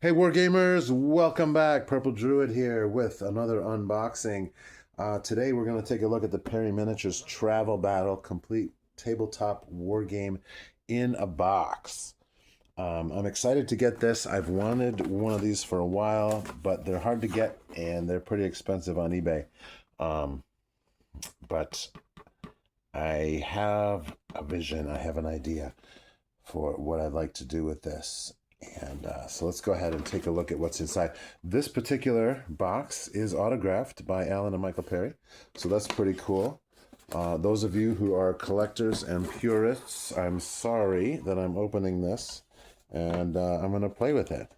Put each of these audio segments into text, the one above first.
Hey Wargamers, welcome back. Purple Druid here with another unboxing. Today we're going to take a look at the Perry Miniatures Travel Battle Complete Tabletop Wargame in a box. I'm excited to get this. I've wanted one of these for a while, but they're hard to get and they're pretty expensive on eBay. But I have a vision, I have an idea for what I'd like to do with this. And so let's go ahead and take a look at what's inside. This particular box is autographed by Alan and Michael Perry, so that's pretty cool. Those of you who are collectors and purists, I'm sorry that I'm opening this, and I'm going to play with it.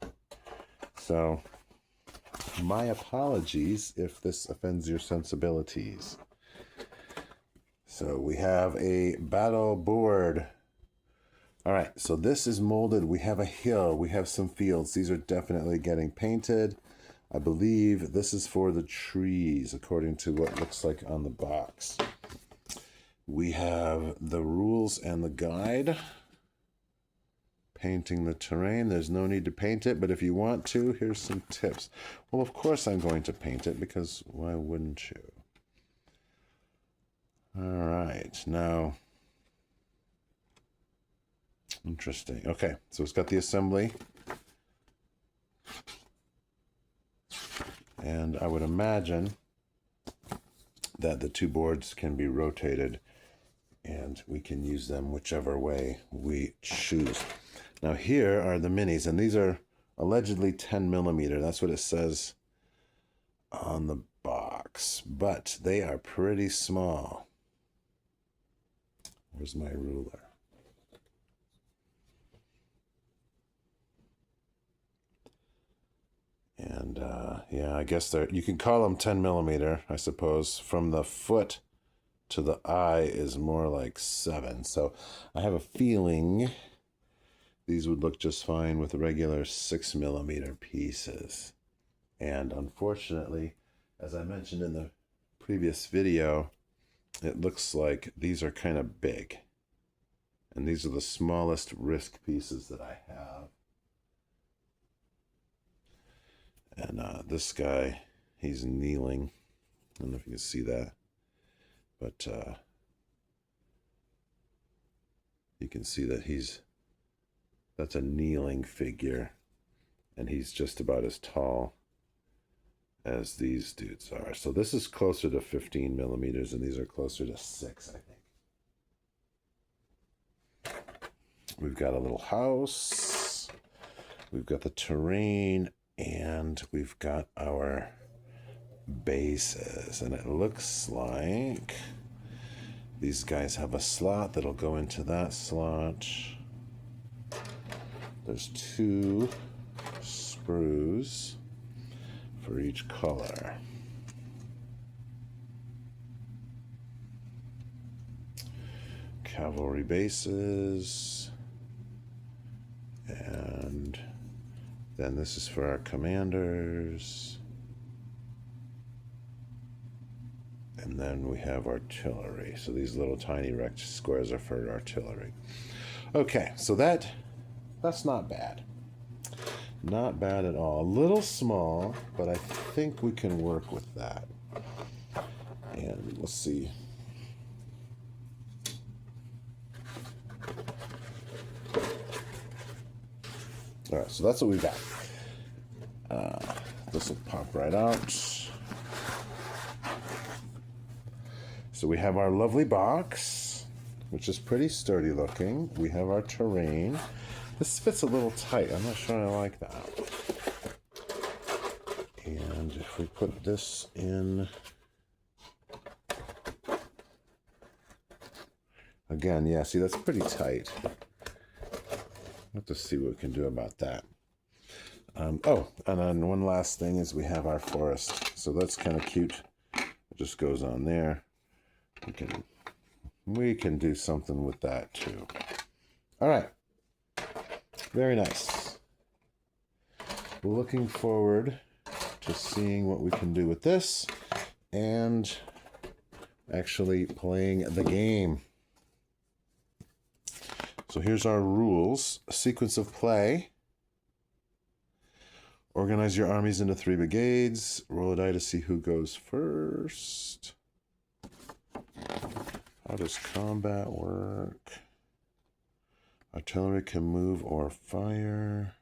So my apologies if this offends your sensibilities. So we have a battle board. All right, so this is molded. We have a hill, we have some fields. These are definitely getting painted. I believe this is for the trees, according to what looks like on the box. We have the rules and the guide. Painting the terrain. There's no need to paint it, but if you want to, here's some tips. Well, of course I'm going to paint it, because why wouldn't you? All right, now... Interesting. Okay, so it's got the assembly. And I would imagine that the two boards can be rotated and we can use them whichever way we choose. Now here are the minis, and these are allegedly 10 millimeter. That's what it says on the box, but they are pretty small. Where's my ruler? And yeah, I guess you can call them 10 millimeter, I suppose. From the foot to the eye is more like 7. So I have a feeling these would look just fine with regular 6 millimeter pieces. And unfortunately, as I mentioned in the previous video, it looks like these are kind of big. And these are the smallest Risk pieces that I have. And this guy, he's kneeling. I don't know if you can see that. But you can see that that's a kneeling figure. And he's just about as tall as these dudes are. So this is closer to 15 millimeters, and these are closer to 6, I think. We've got a little house. We've got the terrain. And we've got our bases, and it looks like these guys have a slot that'll go into that slot. There's 2 sprues for each color. Cavalry bases. And then this is for our commanders. And then we have artillery. So these little tiny rect squares are for artillery. Okay, so that's not bad. Not bad at all. A little small, but I think we can work with that. And let's see. All right, so that's what we got. This will pop right out. So we have our lovely box, which is pretty sturdy looking. We have our terrain. This fits a little tight. I'm not sure I like that. And if we put this in... Again, yeah, see, that's pretty tight. We'll have to see what we can do about that. Oh, and then one last thing is we have our forest. So that's kind of cute. It just goes on there. We can do something with that too. All right. Very nice. Looking forward to seeing what we can do with this and actually playing the game. So here's our rules. A sequence of play. Organize your armies into 3 brigades. Roll a die to see who goes first. How does combat work? Artillery can move or fire.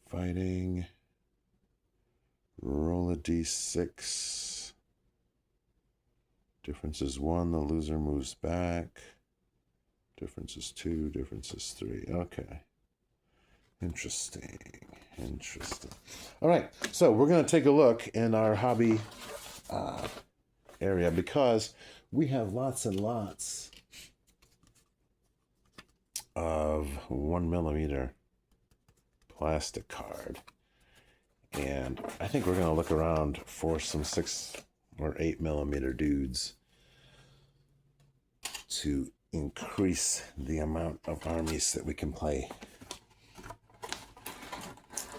Fighting. Roll a d6. Difference is 1. The loser moves back. Difference is 2. Difference is 3. Okay. Interesting. All right. So we're going to take a look in our hobby area because we have lots and lots of 1mm plastic card. And I think we're going to look around for some 6 or 8mm dudes to increase the amount of armies that we can play.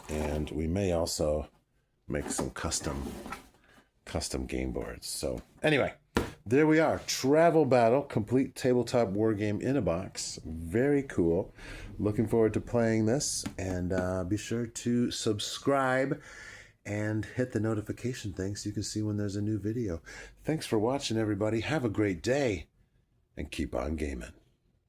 And we may also make some custom game boards. So anyway, there we are. Travel Battle, complete tabletop war game in a box. Very cool. Looking forward to playing this. And be sure to subscribe and hit the notification thing so you can see when there's a new video. Thanks for watching, everybody. Have a great day and keep on gaming.